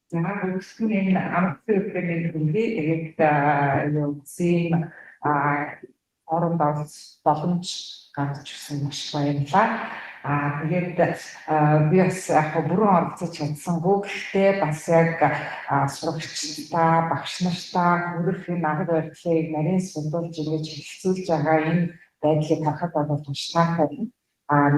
Өгсөн энэ амт үеийн хүнээ тэгээд юу зэм оронд боломж гарч ирсэн маш баярлалаа. Тэгээд би бас яг бүрэн оролцож чадсангүй. Гэхдээ бас яг сурагчдаа, багш нартаа хүрэх энэ арга барилыг нарийн сундуулж ингэж хэлэлцүүлж байгаа энэ байдлыг харахад бол маш таатай.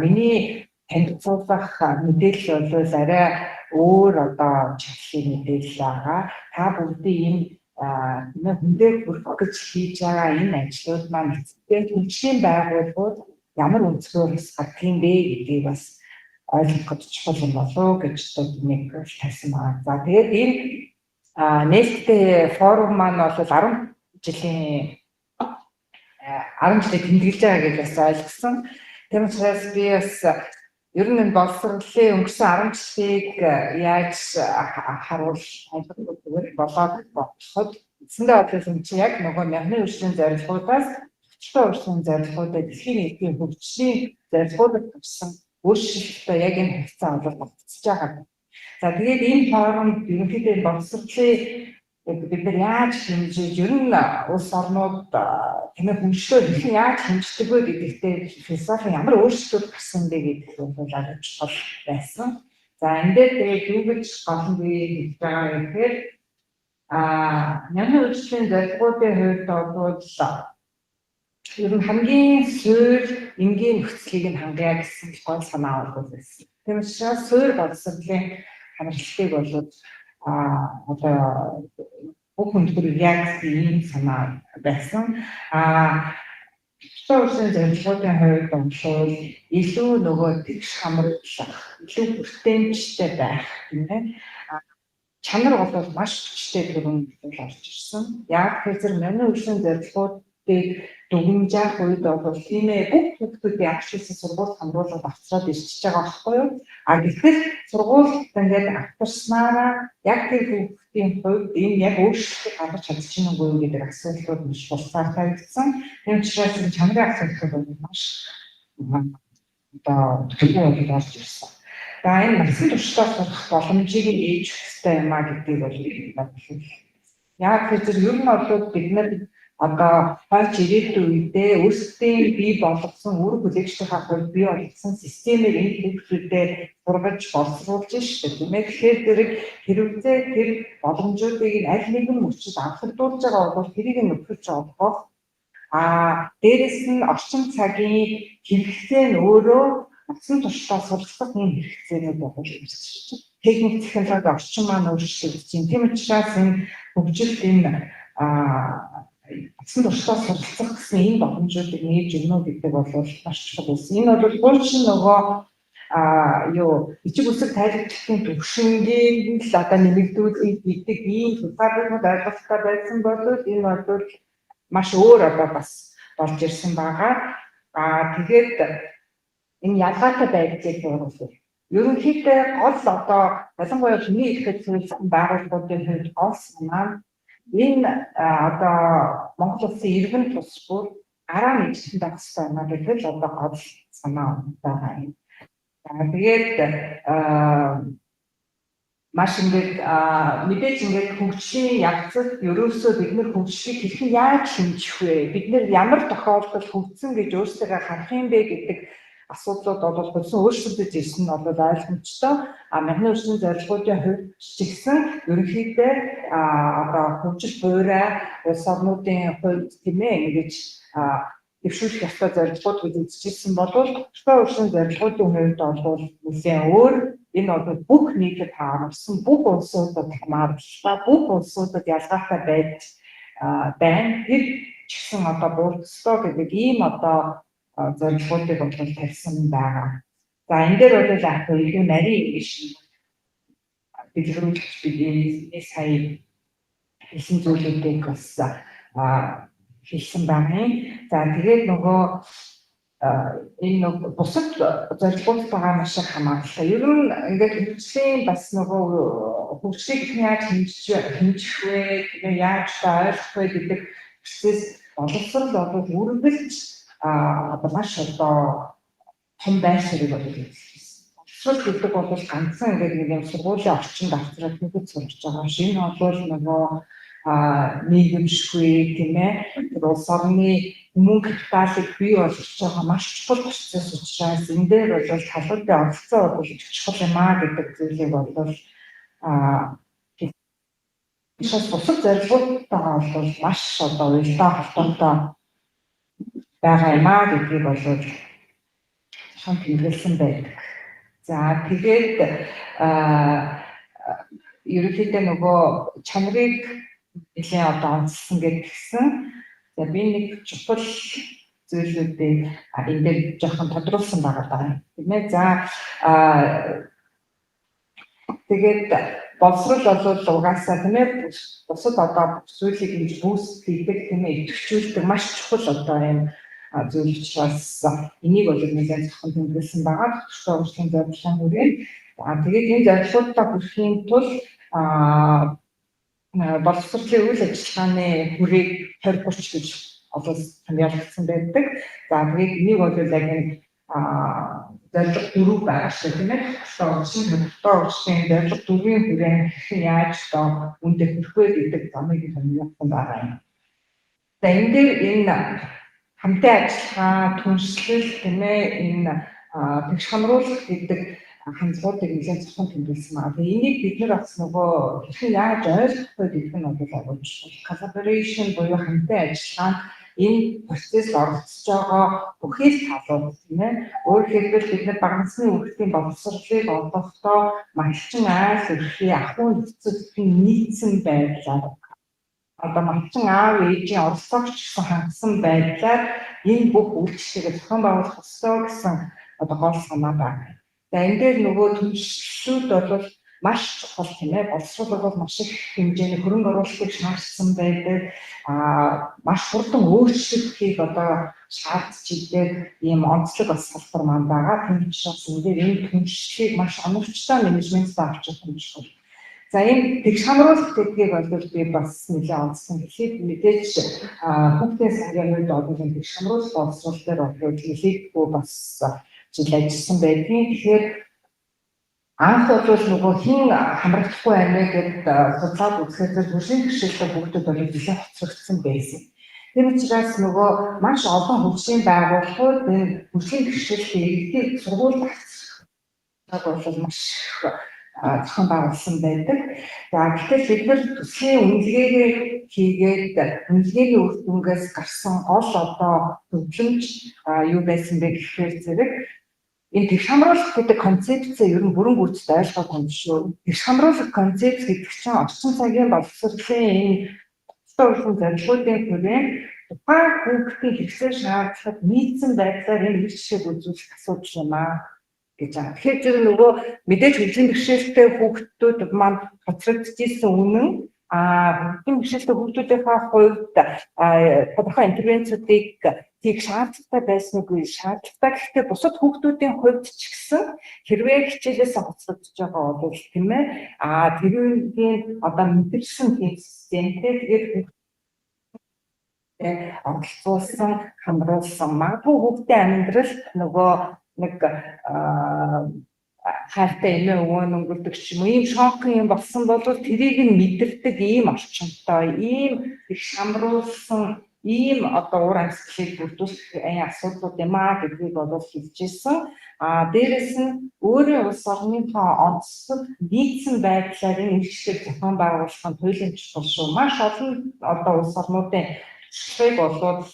Миний танилцуулах мэдээлэл бол арай өөр одоо чиглэлийн мэдээлэл байгаа. Та бүгдийн энэ хүндээ хүрэх гэж хийж байгаа энэ ажлууд маань эцэгтэй хөгжлийн байгууллагууд ямар өнцгөр гарах юм бэ гэдгийг бас ойлгох чухал юм болов гэж нэг тавьсан байна. За тэгээд энэ нээлттэй форум маань бол 10 жилийн тэмдэглэж байгаа гэж бас ойлгосон. Тийм учраас би бас ер нь энэ боловсролын өнгөрсөн 10 жилийг яаж харуул болоод бодоход эцэндээ бодлоо чи яг нөгөө мянганы өршлийн зорилгоудаас өчтөр өршлийн зорилгоудад дэлхийн нийтийн хөгжлийн зорилгоудад туссан өөрчлөлтөө яг энэ хэвцээ олж болцож байгаа. За тэгээд энэ форумд ерөнхийдөө боловсролын бид нар яаж хэмжиж ер нь улс орнууд тэмээ хөгжлөө хэрхэн яаж хэмждэг вэ гэдэгтээ философи ямар өөрчлөлт гарсан бэ гэдгийг бол агуулж бол байсан. За энэ дээр тэгээд юу гэж голон би хэлж байгаа юм гэхээр мянган өршлийн зорилгоудын хувьд бол ер нь хамгийн суурь энгийн нөхцөлийг нь хангая гэсэн гол санаа бол байсан. Тийм учраас суурь боловсролын хамралтыг бол одоо бүх өндөр яг ийм санаа байсан. Өөрсдөө зорилгоудын хувьд бол илүү нөгөө тэгш хамруулах, илүү бүртэмжтэй байх гэмээр чанар бол маш хүчтэй төрөнд орж ирсэн. Яг тэр мянган өршлийн зорилгоудыг дүгнжих үед бол тиймээ бүх хүүхдүүдийн агшилсан сургууль хамруулаад авчраад ирчихэж байгаа байхгүй юу? Гэтэл сургуульд ингээд авчирснараа яг тэр хүүхдийн хувьд энэ яг өөрчлөлтийг гаргаж чадчихна уу гэдэг асуултууд маш булсаар тавигдсан. Тийм учраас энэ чанарын асуудал бол маш одоо төлөв болж ирсэн. За энэ насан туршдаа сурах боломжийг ээж хөстэй юм гэдгийг бол яг тэр ер нь бол бид нар одоо хойч ирээдүйн үедээ өөрсдийн бий болгосон үр хүлээгчдийн хувьд бий болгосон системийг энэ хүүхдүүдэд сургаж боловсруулж штэ тийм ээ. Тэгэхээр хэрвээ тэр боломжуудыг аль нэгэн мөчөд анхаардлуулж байгаа бол тэрийг нөхөж олгох дээрэс нь орчин цагийн хэрэгцээ нь өөрөө насан туршдаа суралцах энэ хэрэгцээнүүд болж ирсэн. Техник технологи орчин маань өөрчлөгдөж байна. Тийм учраас энэ хөгжил энэ насан туршдаа суралцах гэсэн энэ боломжуудыг нээж өгнө гэдэг бол маш чухал байсан. Энэ бол гурчин нөгөө бичиг үсэг тайлбарлалтын төвшингийн л одоо нэмэгдүүлэх гэдэг ийм тусгаарлууд ойлголттой байсан бол энэ бол маш өөр одоо бас болж ирсэн байгаа. Тэгээд энэ ялгаатай байдлыг дууруулах. Ерөнхийдөө гол одоо ялангуяа хүний идэвхтэй зөвлөсөн байгууллагуудын хувьд гол санаа энэ одоо Монгол улсын иргэн тус бүр гараа мэдсэн байх хэрэгтэй байна гэдэг л одоо гол санаа байгаа юм. Тэгээд маш ингээд мэдээж ингээд хөгжлийн явцад ерөөсөө бид нар хөгжлийг хэрхэн яаж хэмжих вэ? Бид нар ямар тохиолдолд хөгжсөн гэж өөрсдөө харах юм бэ гэдэг асуудлууд бол хөлсөн өөрчлөгдөж ирсэн нь бол ойлгомжтой. Мянган өршлийн зорилгоудын хувьд ч гэсэн ерөнхийдөө одоо хөгжил буурай улс орнуудын хувьд тийм ээ ингэж дэвшүүлэх ёстой зорилгууд гэж үзчихсэн бол өршлийн зорилгоудын хувьд бол нэлээд өөр. Энэ бол бүх нийтэд харамсан, бүх улсуудад хамаарлалтай, бүх улсуудад ялгаатай байж байна. Тэр ч гэсэн одоо буурцлоо гэдэг ийм одоо зорилгоодыг бол тавьсан байгаа. За энэ дээр бол яг илүү нарийн биш дэлгэрүүлж бидний сая хэлсэн зүйлүүдийг бас хэлсэн байна. За тэгээд нөгөө энэ бусад зорилгууд байгаа маш их хамааралтай. Ер нь ингээд хөгжлийн бас нөгөө хөгжлийг яаж хэмжих вэ, яаж ойлгох вэ гэдэг процесс боловсрол бол үргэлж маш одоо том байшрыг бол хэлсэн. боловсрол гэдэг бол ганцхан ингээд нэг юм сургуулийн орчинд авчраад нэгэд сурч байгаа шин бол нөгөө нийгэмшгүй тийм ээ улс орны мөнгө капиталыг бий болгож байгаа маш чухал процесс учраас энэ дээр бол талбарт оролцоо бол чухал юм аа гэдэг зүйлийг бол Ишээс бусад зорилгоотойгоо бол маш одоо уялдаа холбоотой байгаа юм аа гэдгийг бол шам тэмдэглэсэн байдаг. За тэгээд ерөнхийдөө нөгөө чанарыг нэлээд одоо онцлсан гэдгсэн. За би нэг чухал зүйлүүдийг энэ дээр жоохон тодруулсан байгаа даа. Тийм ээ. За тэгээд боловсрол бол угаасаа тийм ээ бусад одоо зүйлийг ингэж бүүст хийдэг тийм ээ идэвхжүүлдэг маш чухал одоо юм зүйл учраас энийг бол нэгэн зөвхөн тэмдэглэсэн байгаа. Тодорхой урлагийн зорилгын хүрээнд. Тэгээд энэ зорилгоудаа хүрэхийн тулд боловсролын үйл ажиллагааны хүрээг 2030 гэж одоо хамгаалагдсан байдаг. За тэгээд энийг бол яг энэ зорилго дөрөв байгаа шүү тийм ээ. Урлагийн зорилго дөрвийн хүрээнд яаж одоо үндэ хүрэх вэ гэдэг замыг хамгаалсан байгаа юм. За энэ дээр энэ хамтын ажиллагаа, түншлэл тийм ээ энэ тэгш хамруулах гэдэг хандлагуудыг нэлээд зөвхөн тэмдэглэсэн байна. Тэгээ энийг бид нар бас нөгөө хэрхэн яаж ойлгох вэ гэдэг нь бол агуулж байна. Collaboration буюу хамтын ажиллагаа энэ процессд оролцож байгаа бүхэл талууд тийм ээ. Өөрөөр хэлбэл бид нар багцны үргэлжлэлийн боловсролыг олгохдоо малчин айл өрхийн ахуй нөхцөлийн нийцсэн байдлаар одоо малчин аав ээжийн оролцоогч гэсэн хангасан байдлаар энэ бүх үйлчлэгийг зохион байгуулах ёстой гэсэн одоо гол санаа байна. За энэ дээр нөгөө түншлэлүүд бол маш чухал тийм ээ. Боловсрол бол маш их хэмжээний хөрөнгө оруулалтыг шаардсан байдаг. Маш хурдан өөрчлөлтийг одоо шаардж идэг ийм онцлог бас салбар маань байгаа. Тийм учраас энэ дээр энэ түншлэлийг маш оновчтой менежменттэй авч явах нь чухал. За энэ тэгш хамруулах гэдгийг бол би бас нэлээд онцлон хэлээд мэдээж хүүхдийн сангийн үед олон тэгш хамруулах боловсрол дээр бол хэлээгүй бас жил ажилласан байдгийг. Тэгэхээр анх бол нөгөө хин хамрагдахгүй байна гэдээ судлаад үзэхэд хөгжлийн бэрхшээлтэй хүүхдүүд бол нэлээд хоцрогдсон байсан. Тэр учраас нөгөө маш олон хөгжлийн байгууллагууд энэ хөгжлийн бэрхшээлтэй иргэдийг сургуульд авах бол маш зохион байгуулсан байдаг. За гэтэл бид нар төслийн үнэлгээгээ хийгээд үнэлгээний үр дүнгээс гарсан гол одоо төвлөмж юу байсан бэ гэхээр зэрэг энэ тэгш хамруулах гэдэг концепцээ ер нь бүрэн гүйцэд ойлгоогүй юм шүү. Тэгш хамруулах концепц гэдэг чинь орчин цагийн боловсролын энэ төвлөрсөн зорилгоодын хүрээнд тухайн хүүхдийн хэрэгцээ шаардлагад нийцсэн байдлаар энэ үйлчлэгийг үзүүлэх асуудал юм аа гэж байна. Тэгэхээр зөв нөгөө мэдээж хөгжлийн бэрхшээлтэй хүүхдүүд маань хоцрогдчихсэн үнэн хөгжлийн бэрхшээлтэй хүүхдүүдийнхээ хувьд тодорхой интервенцүүдийг тийг шаардлагатай байсныг шаардлагатай. Гэхдээ бусад хүүхдүүдийн хувьд ч гэсэн хэрвээ хичээлээс хоцрогдож байгаа бол тийм ээ тэрүүгийн одоо мэдэрсэн тийм системтэй тэгээд оролцуулсан хамруулсан магадгүй хүүхдийн амьдрал нөгөө нэг хайртай эмээ өвөө өнгөрдөг ч юм уу ийм шокын юм болсон бол тэрийг нь мэдэрдэг ийм орчинтой ийм их хамруулсан ийм одоо уур амьсгалыг бүрдүүлэх асуудлууд юм аа гэдгийг бол хэлжсэн. Дээрээс нь өөрийн улс орныхоо онцлог нийцсэн байдлаар энэ үйлчлэгийг зохион байгуулах нь туйлын чухал шүү. Маш олон одоо улс орнуудын туршлагыг болоод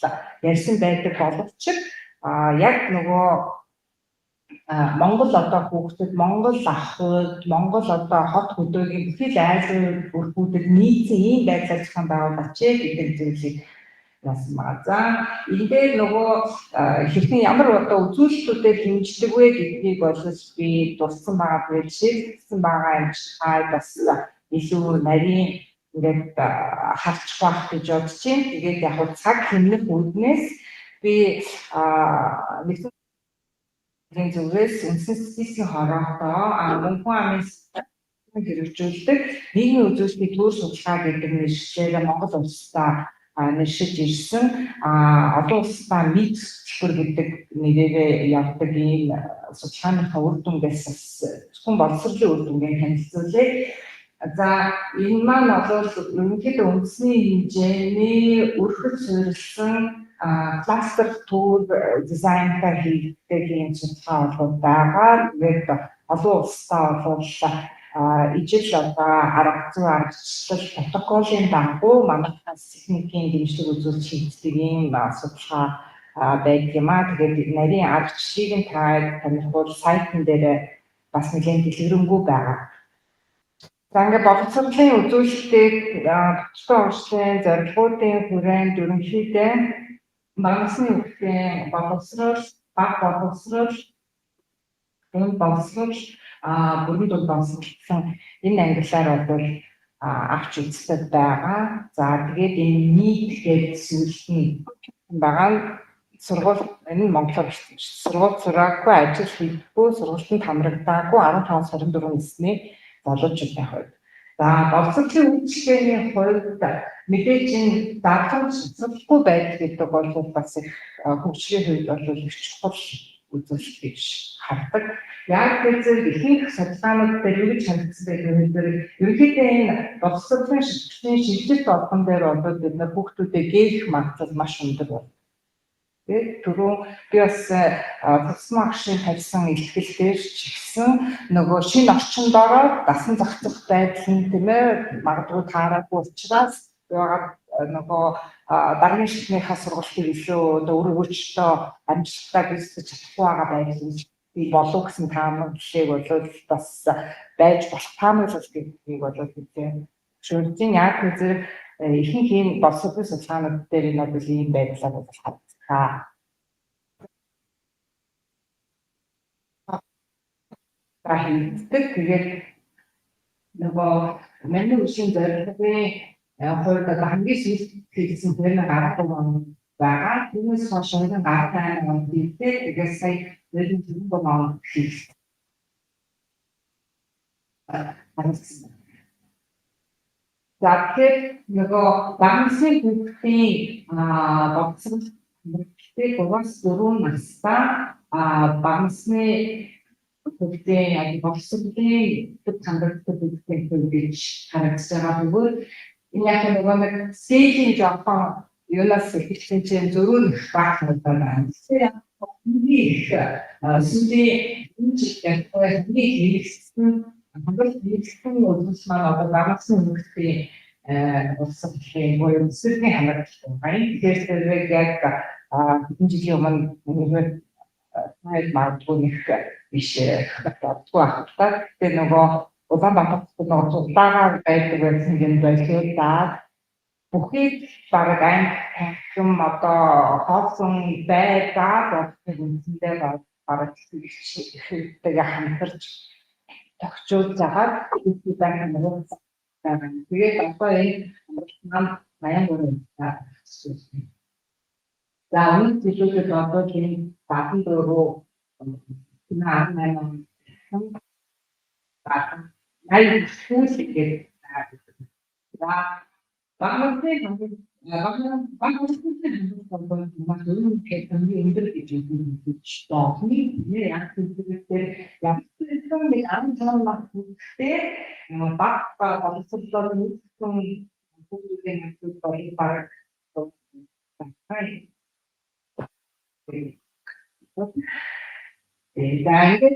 ярьсан байдаг боловч яг нөгөө Монгол одоо хүүхдэд, Монгол ахуйд, Монгол одоо хот хөдөөгийн бүхэл айлын бүрхүүдэд нийцсэн ийм байдлаар зохион байгуулаач гэдэг зүйлийг яасан байгаа. За энэ дээр нөгөө хэрхэн ямар одоо үзүүлэлтүүдэд хэмждэг вэ гэдгийг бол би дурсан байгаа гэж шийдсэн байгаа юм шиг бас илүү нарийн ингээд харж байх гэж бодож байна. Тэгээд яг цаг хэмнэх үүднээс би нэгэн зүгээс үндсэн статистикийн хороотой мөнхөн амын хэрэгжүүлдэг нийгмийн үзүүлэлтийн төр судалгаа гэдэг нэршээр Монгол улстай нэршиж ирсэн олон улстай микс хөтөлбөр гэдэг нэрээр явдаг ийм судалгааныхаа үр дүнгээс зөвхөн боловсролын үр дүнгийн танилцуулъя. За энэ маань бол ерөнхийдөө үндэсний хэмжээний өргөж суурилсан кластер тур дизайнтай хийгддэг ийм судалгаа болоод байгаа. Тэгээд олон улстай бол ижил арга зүй аргачлал протоколын дагуу манайхаас техникийн дэмжлэг үзүүлж хийгддэг ийм судалгаа байдаг юм аа. Тэгээд нарийн аргачлалыг нь танихгүй сайтн дээр бас нэлээд дэлгэрэнгүй байгаа. За ингээд боловсролын үзүүлэлтийг төвчтэй урьдчилан зорилгоодын хүрээнд ерөнхийдөө багасны хөгжлийн боловсрол, баг боловсрол, бүрэн дунд боловсролсон энэ ангиллаар бол авч үздэг байгаа. За тэгээд энэ нийт гэдэг зүйлс байгаа. Сургууль энэ Монголоор сургууль сураагүй, ажил хийхгүй, сургуультанд хамрагдаагүй 15-24 насны залуучуудтай хувьд. За боловсролын үйлчлэгээний хувьд мэдээж энэ даатгал судалгүй байдаг гэдэг бол бас их хөгжлийн хувьд бол их чухал үзүүлэлт гэж хардаг. Яг тэр ихэнх судалгаанууд дээр юу гэж хандсан байдаг вэ гэхээр ерөнхийдөө энэ боловсролын шилжилт болгон дээр бол бид нар хүүхдүүдэд гээх магадлал маш өндөр байна. Тэгээд түрүү би бас тусмаа агшийн тавьсан илтгэл дээр ч гэсэн нөгөө шинэ орчинд ороод дасан зохицох байдал нь тийм ээ магадгүй таараагүй учраас нөгөө дараагийн шатныхаа сургалтыг илүү өөрөөсөө амжилттай бэлтгэж чадахгүй байгаа байдлыг би болов гэсэн таамаглалыг бол бас байж болох таамаглал гэдгийг бол хэлээ. Шүлжин яг зэрэг ихэнх ийм боловсролын судалгаанууд дээр энэ бол ийм байдлаар бол хадгалаа. Тэгээд нөгөө манай үеийн зорилгын хувьд хамгийн сүүлд хийсэн тэрний гаргадаг юм байгаа. Түүнээс хойш энэ гаргадаг юм дийтэй тэгээд сая зөвхөн зөвхөн маань хийх. За тэгэхээр нөгөө багцын хүүхдийн боловсрол Гэхдээ 3-4 настай багцны хүүхдийн боловсролын төв хангалттай хүүхдийн гэж харагдаж байгаа бөгөөд энэ яг нэг стейжийн жоохон юунаас ихсэн чинь зөрүүн баг байна. Тэгэхээр их сүлийн үнэлгээ хэрэгсэн үйлчлэн маань одоо багцны хүүхдийн боловсролын буюу сүлийн хангалттай байна. Тэгэхээр яг энэ жилийн өмнө найд магадгүй нэг биш бодгүй ахтаа. Тэгээ нөгөө Улаанбаатарт нөгөө цуглаагаар байдаг байсан юм байлээ. Бүхий бараг юм одоо хоосон байдаг үндсэндээ бараг ихтэй хамтарч тогтжуулж байгаа. Тэгээд одоо энэ маань 83 За энэ зүйлүүд одоо тийм бахан дөрөв най хүсэлгээд за багцны маш өндөр гэж тооны яг зүйлүүдээр яг нэг 16 мах хүстэй баг боловсролоор нийцсэн хүүхдийн төлөв баг Ингээд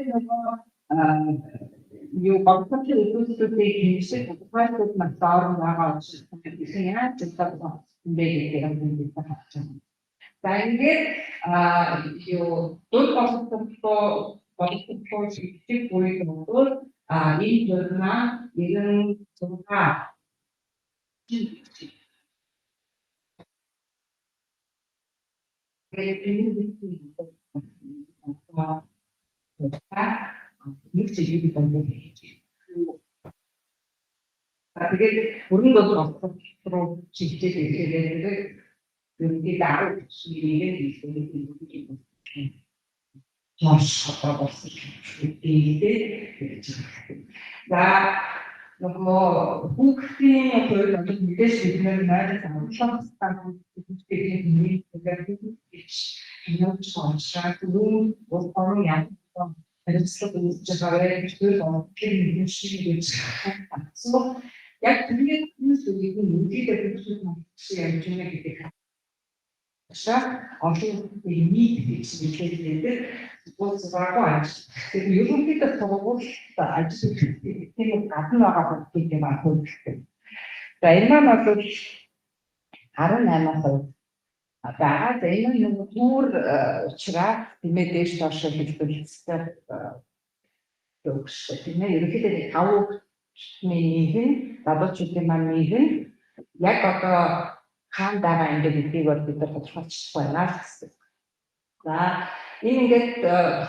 юу боловсролын үйлчлүүлгийг хэмжих тодорхойлолт математикаар байгаа учраас гэсэн яаж ч одоо ингээд харж байна. За ингээд юу дур боловсролын шилжих үеийн бол энэ журнал 96 нэг чиглэлд байна гэж. Тэгээд бүрэн боловсрол руу чиглэж ирэхээр ерөнхийдөө 10 чиглэлээр хийх маш хатаа болсон гэдэг. За нөгөө хүүхдийн хувьд одоо мэдээж бид нэр найз амтлах хүүхдийн нэг гэж юмч онцлог юм болон яг хэрэгслэг үүсэж байгаа зүйл онцлог юм шиг гэж байна. Яг тэгээд энэ зүйлийг үнэхээр хэрэгжүүлэх нь яаж юм гэдэг олон нийт гэж хэлээд болцоогүй ажил. Тэгэхээр ерөнхийдөө сургуульд ажил хийх гадна байгаа хүмүүсийн маань хөлбөлтэй. За энэ маань бол 18%. За энэ нэг төр учраас тиймээ дээш доош хэлбэлцтэй өгч тийм ээ ерөнхийдөө 5%-ны нэг нь залуучуудын маань нэг нь яг одоо хаан байгаа ингээд гэдгийг бол бид нар тодорхойлчихсан байна гэсэн. За энэ ингээд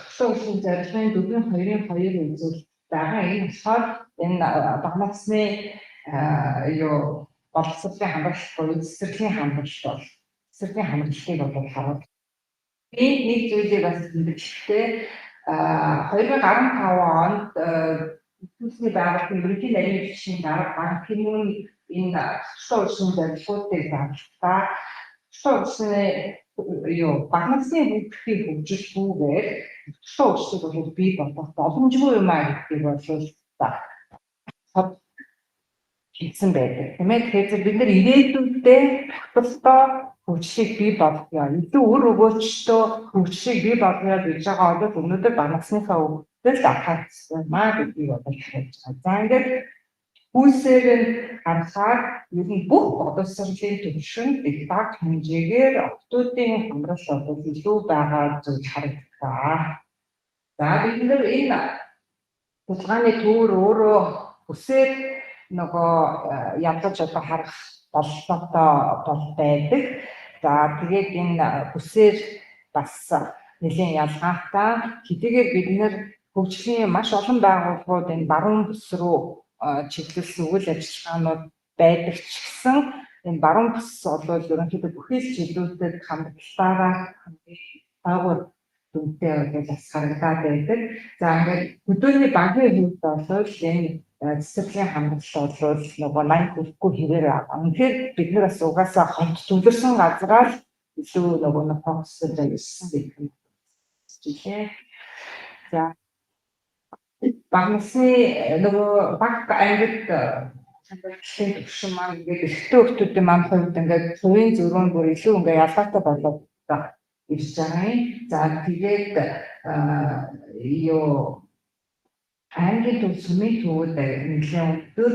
хөшөө зарилгын 4-2-2 үзүүлэлт байгаа. Энэ болохоор энэ багнасны боловсролын хамгаалалт буюу цэцэрлэгийн хамгаалалт бол цэцэрлэгийн хамгаалалтыг бол харуулж. Би нэг зүйлийг бас хэлэхдээ 2015 онд Түүхний байгууллагын ерөнхий нарийн бичгийн дарга банкны энэ хөшөө улсын зорилгоодыг баталгаа хөшөө улсны багнасны хөгжлийн хөгжилгүйгээр хөшөө улсыг бол бий болгох боломжгүй юм аа гэдгийг бол хэлсэн байдаг. Тийм ээ тэгэхээр бид нар ирээдүйдээ тогтолцоо хөгжлийг бий болгоё. Илүү өр өгөөчтэй хөгжлийг бий болгоё гэж байгаа бол өнөөдөр багнасныхаа хөгжлөд анхаарсан маа гэдгийг одоо хэлж байгаа. За ингээд Үүсээр нь харахаар ер нь бүх боловсролын түвшинд их бага хэмжээгээр октоодын хамгаалал бол илүү байгаа зүйл харагдаа. За бид нар энэ тулгааны төвөр өөрөө үсээр нөгөө ядаж одоо харах бололтой байдаг. За тэгээд энэ үсээр бас нэлийн ялгаатай. Хэдийгээр бид нар хөгжлийн маш олон байгууллагууд энэ баруун бүс рүү чиглүүлсэн үйл ажиллагаанууд байдаг ч гэсэн энэ баруун бүс бол ерөнхийдөө бүхэл жилүүдэд хамтдаа агуу дүнтэй бас харагдаад байдаг. За ингээд хөдөөний банкны хувьд бол энэ цэцэрлэгийн хамгаалалт бол нөгөө 80 хүрэхгүй хэвээр байгаа. Үнэхээр бид нар бас угаасаа хонт төвлөрсөн газраар илүү нөгөө фокусд ажилласан гэх юм. За багнасны нөгөө баг ангид хамгаалалтын төвшин маань ингээд эртний хүмүүсийн маань хувьд ингээд хувийн зөрүүн бүр илүү ингээд ялгаатай болоод ирж байгаа юм. За тэгээд ангийн төв сүмийн төвүүд нэлийн өндөр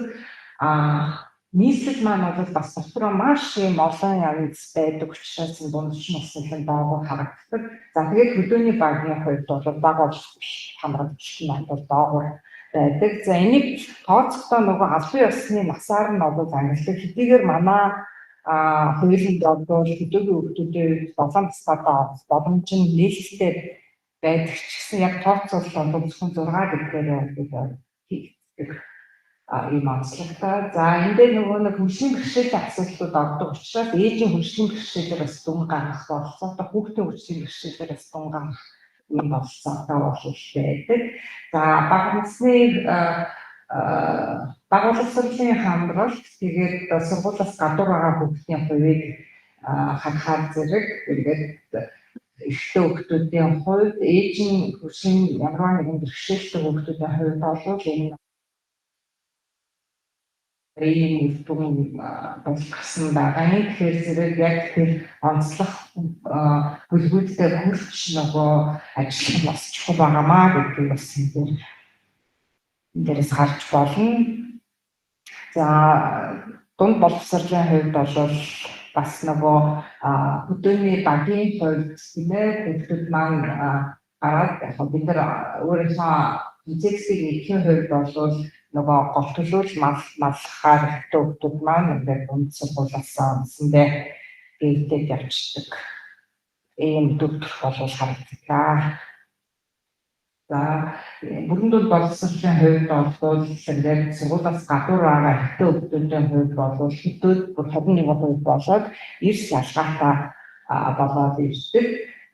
нийслэл маань бол бас дотроо маш юм олон янз байдаг учраас дундч насны доогоор харагддаг. За тэгээд хөдөөний багийн хувьд бол бага хамгаалалт нь бол доогоор байдаг. За энийг тооцохдоо нөгөө албан ёсны насаар нь бол ангилдаг. Хэдийгээр манай хуулийн доогоор хөдөөгийн хүмүүсийн 7 настай боломж нь нийлэлтэй байдаг ч гэсэн яг тооцоолол бол зөвхөн 6 гэдгээр хийгддэг. Ийм онцлогтой. За энэ дээр нөгөө нэг хөгжлийн бэрхшээлийн асуудлууд ордог учраас ээжийн хөгжлийн бэрхшээлээр бас дүн гарах болцоотой хүүхдийн хөгжлийн бэрхшээлээр бас дүн гарах ийм болцоотой байдаг. За багуулсан хамгаалалт тэгээд сургуулиас гадуур байгаа хүүхдийн хувийг харахаар зэрэг ингээд эртний хүүхдүүдийн хувьд ээжийн хөгжлийн ямар нэгэн бэрхшээлтэй хүүхдүүдийн хувьд бол энэ ийм дүн болгосон байгаа. Тэгэхээр зэрэг яг тэр онцлог бүлгүүдтэй хүрч нөгөө ажиллах бас чухал байгаамаа гэдгийг бас энэ дээрээс харж болно. За дунд боловсролын хувьд бол бас нөгөө хөдөөний багийн хувьд тийм ээ хүүхдүүд маань гараад яг бид нар өөрийнхөө физиксийг эхийн хувьд бол нөгөө гол төлөөлөл маллахаар хүүхдүүд маань ингээд үндсэн суулгасан үндсэндээ гээдээд явчихдаг. Ийм дүрх бол харагдана. За бүрэн дунд боловсролын хувьд бол ингээд сургуулиас гадуур байгаа хүүхдүүдийн хувьд бол хөдөөд бүр 21% болоод эрс ялгаатай болоод ирдэг.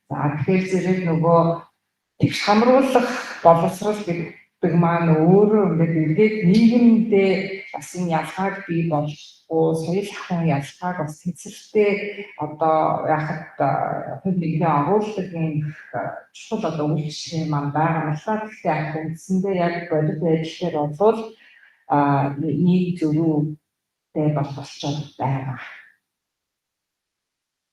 За тэгэхээр зэрэг нөгөө тэгш хамруулах боловсрол гэдэг маань өөрөө ингээд эргээд нийгэмдээ бас энэ ялгааг бий болгохгүй соёл ахуйн ялгааг бас хэцэртэй одоо яхад хувь нэгний агуулдаг юм чухал одоо үйлчлэл маань байгаа мэлээ. Тэгэхээр яг үндсэндээ яг бодит байдлаар бол нэг зөрүүтэй болчиход байгаа.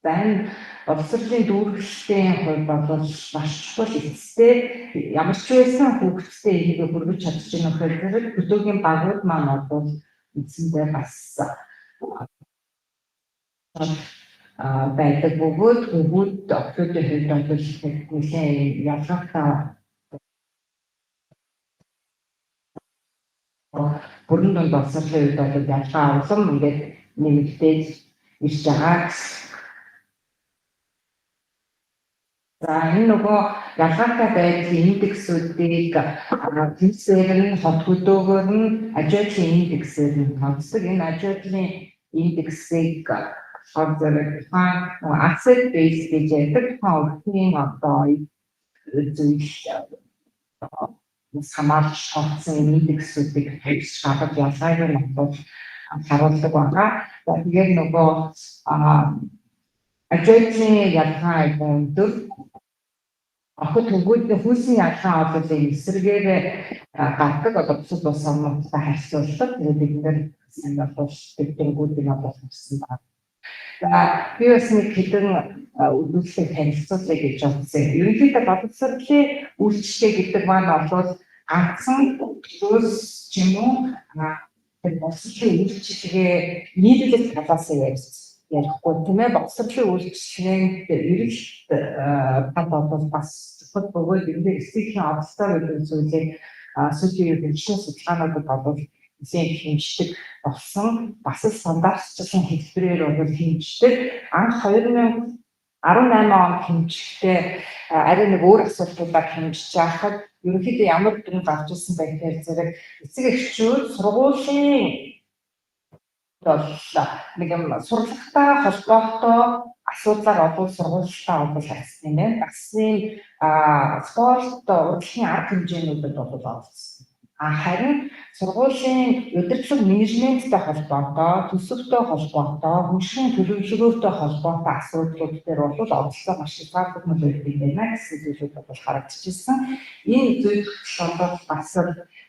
За энэ боловсролын дүүргэлтийн хувьд бол маш чухал эцэстээ ямар ч байсан хүүхдтэй энийг хүргэж чадж байгаа нөхөөр хөдөөгийн багууд маань бол үндсэндээ бас байдаг бөгөөд хүүхд октодын хувьд бол нэлээд ялгаатай бүрэн дунд боловсролын үед бол ялгаа улам ингээд нэмэгдээд ирж байгаа. За энэ нөгөө ялгаатай байдлын индексүүдийг тэнцээр нь хот хөдөөгөөр нь аж ахуйн индексээр нь тооцдог. Энэ аж ахуйн индексийг хавцараг asset base гэж ярьдаг. Хавцын одоо зүйл самарч хавцын индексүүдийг хэлж гаргаж ялгааг нь харуулдаг байгаа. Тэгээд нөгөө аж ахуйн ялгаа өндөр ахад хөнгөлөлтийн хүйсийн ялгаа бол эсрэгээр гардаг одоо бусад улс орнуудтай харьцуулбал бид нэр бол тэнгуудыг болсон байна. За би бас нэг хэдэн үйлчлэг танилцуулъя гэж бодсон. Ерөнхийдөө боловсролын үйлчлэг гэдэг маань бол ганцхан төс ч юм уу боловсролын үйлчлэгээ нийлүүлэх талаас нь ярихгүй тийм ээ боловсролын үйлчлэгэнд эргэлт бол бас зөвхөн бөгөөд энэ эсрэгхийн оролцоо гэдэг зүйлийг сүүлийн хөгжлийн судалгаануудад бол нэлийн хэмждэг болсон бас л стандартчлсан хэлбэрээр бол хэмждэг. Анх 2018 онд хэмжихтэй арай нэг өөр асуудлуудаар хэмжиж байхад ерөнхийдөө ямар дүн гарч ирсэн байх гэхээр зэрэг эцэг эхчүүд сургуулийн бол нэг юм сургалттай холбоотой асуудлаар бол сургуультай бол харьцсан юм байна. Багсын спорт урлагийн арга хэмжээнүүдэд бол оролцсон. Харин сургуулийн удирдлага менежменттэй холбоотой, төсөвтэй холбоотой, хүншийн төлөвлөгөөтэй холбоотой асуудлууд дээр бол оролцоо маш их хялбар байдаг байна гэсэн зүйлүүд бол харагдчихсан. Энэ зүйл бол бас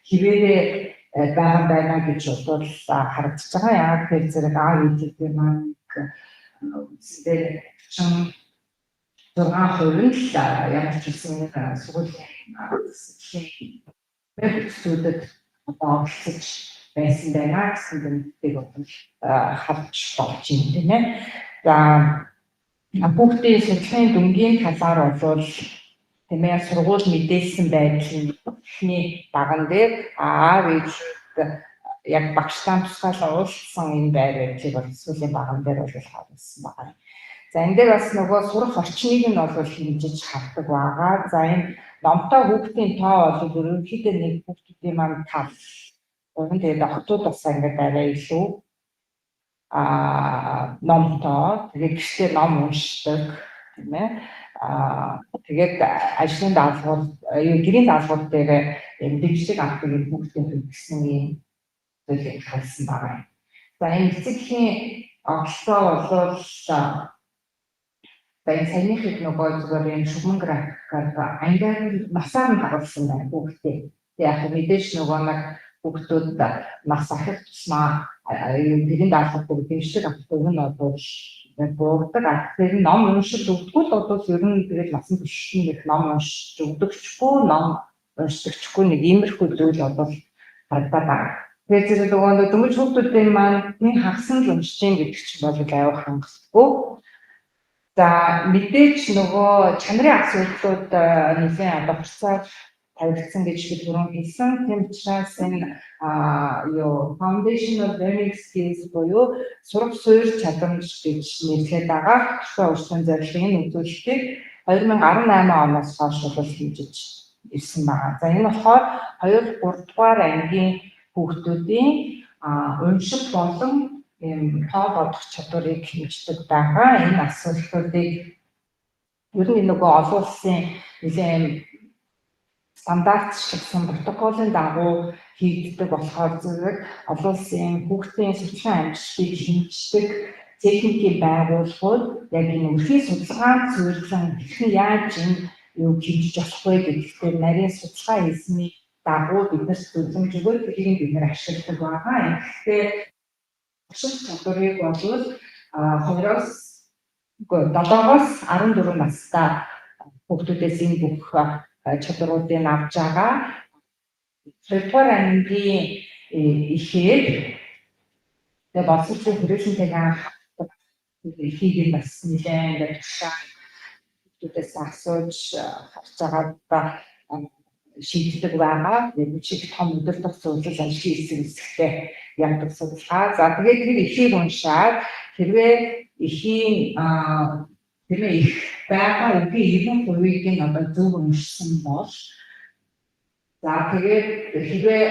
хിവэрээ байна гэж бол харагдаж байгаа. Яг тэр зэрэг үйлдэлтэй маань үстэй 6% нь л ямар ч үсэн сургуулийн student оролцож байсан байна гэсэн зүйлийг харж болж байна тийм ээ. За хүүхдийн сургуулийн дүнгийн талаар бол тийм ээ сургууль мэдээлсэн байдлын даган дээр аав ээжүүд яг багштай тусгаал уулзсан энэ байдлыг бол сүүлийн баган дээр бол харуулсан байна. За энэ дээр бас нөгөө сурах орчныг нь бол хэмжиж хардаг байгаа. За энэ номтой хүүхдийн тоо бол ерөнхийдөө нэг хүүхдүүдийн маань тал. Тэгээд охтууд бас ингээд арай илүү номтой тэгээд гэртээ ном уншдаг тийм ээ. Тэгээд ажлын даалгавар гэрийн даалгавар дээр дижитал авдаг хүүхдийн гэсэн юм зүйлийг харсан байна. За энэ эцэгхийн оролцоо бол энэ саяных нөгөө зүгээр энэ шугам графикаар ангиар насаар нь харуулсан байна хүүхдээ. Яг мэдээж нөгөө нэг хүүхдүүд нас ахих тусмаа гэрийн даалгавар дижитал авдаг нь бол буурдаг. Тэгэхээр ном уншиж өгдөггүй л бол ер нь тэгээд насан туршийн их ном уншиж өгдөгчгүй, ном уншдагчгүй нэг иймэрхүү зүйл бол харагдаад байна. Тэгээд зэрэг нөгөө дөнгөж хүүхдүүдийн маань нэг хагасан л уншиж гэдэг чинь бол аюу хангалтгүй. За мэдээж нөгөө чанарын асуудлууд нэлийн одоо хугацаар тавигдсан гэж би түрүүн хэлсэн. Тийм учраас энэ foundational learning skills буюу сурах суурь чадамж гэж нэрлэдэг байгаа. Хөтөлбөрийн урьдчилан зорилго энэ үзүүлэлтийг 2018 оноос хойш бол хэмжиж ирсэн байна. За энэ болохоор 2-3 дугаар ангийн хүүхдүүдийн унших болон тоо бодох чадварыг хэмждэг байгаа. Энэ асуудлуудыг ер нь нөгөө олон улсын нэгэн стандартчлсан протоколын дагуу хийгддэг болохоор зэрэг олон улсын хүүхдийн судалгааны амжилтыг хэмждэг техникийн байгууллагууд яг энэ өрхийн судалгаанд суурилсан хэрхэн яаж юу хийж болох вэ гэдэгт нарийн судалгаа хийсний дагуу биднээс зөвлөмж өгөөд тэрийг бид нэр ашигладаг байгаа. Гэхдээ ашиг чадварыг бол 2-оос 7-оос 14 настай хүүхдүүдээс энэ бүх чадруудыг авч байгаа. 2-р ангийн ихээр тэгээ боловсролын хүрээлэнтэйгээ хийх бас нэлээд хүүхдүүдээс асууж харж байгаа шийддэг байгаа. Яг чих том өдөртөх зөвлөл ажлын хэсэгтэй явдаг судалгаа. За тэгээд тэр эхийг уншаад хэрвээ эхийн тэрээ их байгаа үгийн 90%-ийг нь одоо зөв уншсан бол за тэгээд хэрвээ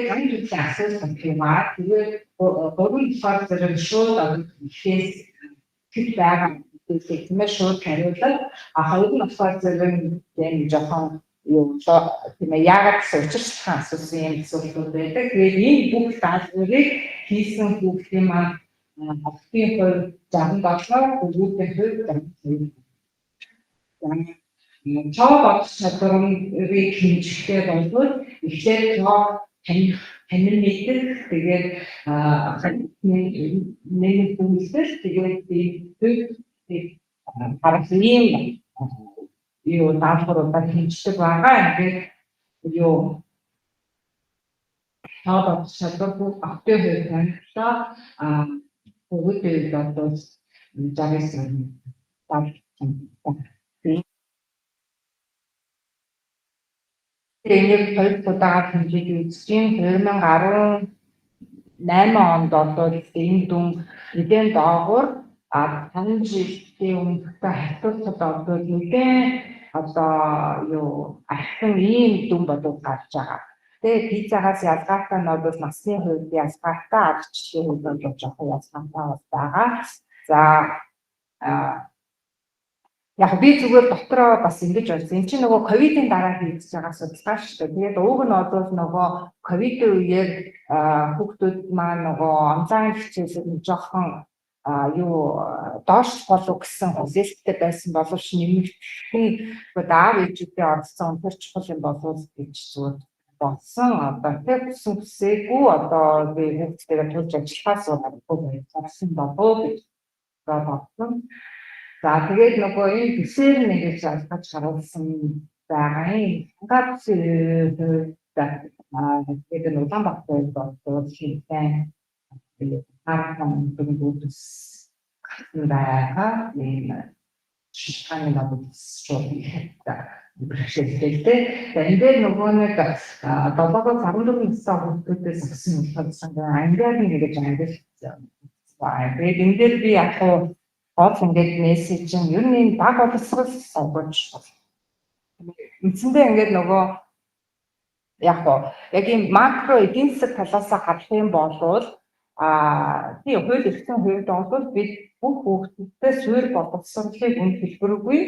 гань төрлийн асуулт хиймаа тэгээд 3 зэрэг шууд одоо ихээс хэд байгаа гэдэг тийм ээ шууд хариулаад хоёр нь болохоор зэрэг юм жоохон юу тийм ээ яагаад учирсан асуусан юм асуултууд байдаг. Тэгээд энэ бүх даалгаврыг хийсэн хүүхдийн маань охтын хувьд 67, хүүхдийн хувьд 72. Цоо бодох чадварыг хэмжихтэй болвол эхлээд цоо танин мэдэх тэгээд нэг бүлтэл тэгээд харахын юу даалгавруудаар хэмждэг байгаа. Ингээд юу цоо бодох чадвар охтын хувьд танилцаа хүүхдүүд одоо 69 энийг 2 удаагаар хэмжиж үзсэн 2018 онд одоо энэ дүн нэгэн доогуур 5 жилийн өмнөхтэй хатуусад одоо нэгэн одоо юу ахин ийм дүн бодож гарч байгаа. Тэгээд пиццагаас ялгаатай нь бол насны хувьд ялгаатай аргачлалын хувьд бол жоохон ялгаатай байгаа. За яг би зүгээр дотроо бас ингэж байна. Энд чинь нөгөө ковидын дараа хийж байгаа судалгаа шүү дээ. Тэгээд уг нь бол нөгөө ковидын үеэр хүүхдүүд маань нөгөө онлайн хичээлээр жоохон юу доош болов гэсэн хүсэлттэй байсан боловч нэмэгдэх нь аав ээжүүдээ оролцсон өндөр чухал юм болов гэж зүгээр болсон. Одоо тэгсэн хүсээгүй одоо би хүүхдтэйгээ тулж ажиллахаас болов болсон гэж бодсон. За тэгээд нөгөө энэ бисээр нэгж алгаж харуулсан байгаа юм. Хангалттай тэгээд Улаанбаатар болоод шинэ харахад бүгдс байгаа. Энэ шишханы надад шууд ихтэй бэрхшээлтэй. Тэгээд энэ нөгөө нэг 7-14 настай хүүхдүүдээс авсан болохоор ангиар нэгж ангилсан. Тэгээд энэ дээр би яг гол ингээд мессеж юм ер нь баг боловсрол сонгож үндсэндээ ингээд нөгөө яг ийм макро эдийн засаг талаас харах юм бол тийм хууль эрхтэн хувьд бол бид бүх хүүхдүүдтэй суурь боловсролыг үнд хэлбэргүй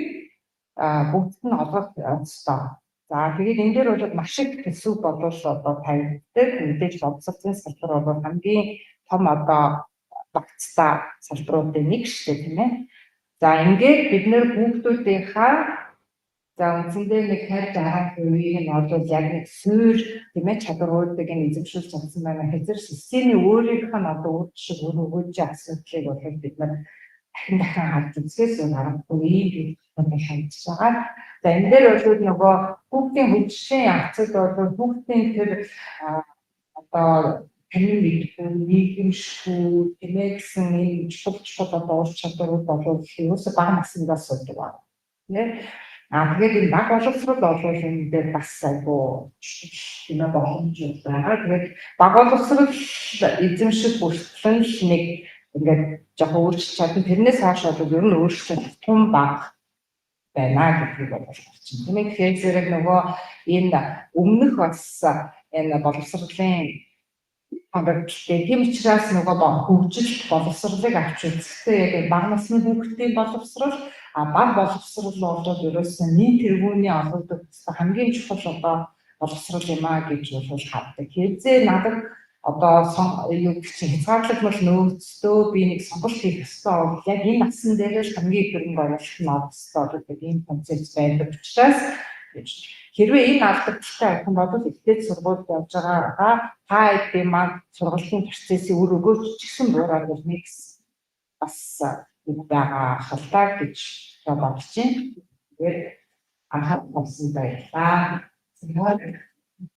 бүгд нь олгох ёстой. За тэгээд энэ дээр бол маш их төсөв боловч одоо тавигддаг мэдээж боловсролын салбар бол хамгийн том одоо багцтай салбаруудын нэг шүү дээ тийм ээ. За ингээд бид нэр хүүхдүүдийнхаа за үндсэндээ нэг 50-60% нь бол яг нэг суурь тийм ээ чадваруудыг эзэмшүүлж чадсан байна. Хэзээ системийн өөрийнх нь одоо үр шиг өргөж асуудлыг бол бид нар дахин харж үзээс аргагүй ийм хандж байгаа. За энэ дээр бол нөгөө хүүхдийн хөгжлийн явцад бол хүүхдийн тэр одоо танин нийгэмшгүй тийм ээ гэсэн ийм чухал одоо ур чадварууд бол юусаа бага насндаас болдог байна. Тийм. Тэгээд энэ баг боловсрол бол энэ дээр бас айгу тийм ээ боломж байгаа. Тэгээд баг боловсрол эзэмших бүртгэн нэг ингээд жоохон өөрчлөлт чадна. Тэрнээс хойш бол ер нь өөрчлөлт тун баг байна гэдэг бол болчихсон. Тийм ээ тэгэхээр зэрэг нөгөө энэ өмнөх бас энэ боловсролын хангалттай. Тийм учраас нөгөө хөгжилт боловсролыг авч үзэхдээ яг бага насны хүүхдийн боловсрол баг боловсрол болоод ерөөсөн нийт тэргүүний олгодог хамгийн чухал одоо боловсрол юм аа гэж бол хаддаг. Хэзээ надад одоо юу гэх чинь хязгаарлалмал нөөцтэй би нэг сонголт хийх ёстой бол яг энэ насн дээр л хамгийн хөрөнгө оруулалт нь авах ёстой гэдэг ийм концепц байдаг учраас хэрвээ энэ алдагчтай ахын бол ихтэй сургуульд явж байгаагаа та эдийн маань сургалтын процессын үр өгөөч ч гэсэн буураад нэг бас нэг байгаа халтаа гэж бодож байна. Тэгээд анхаарал тавьсан баярлалаа.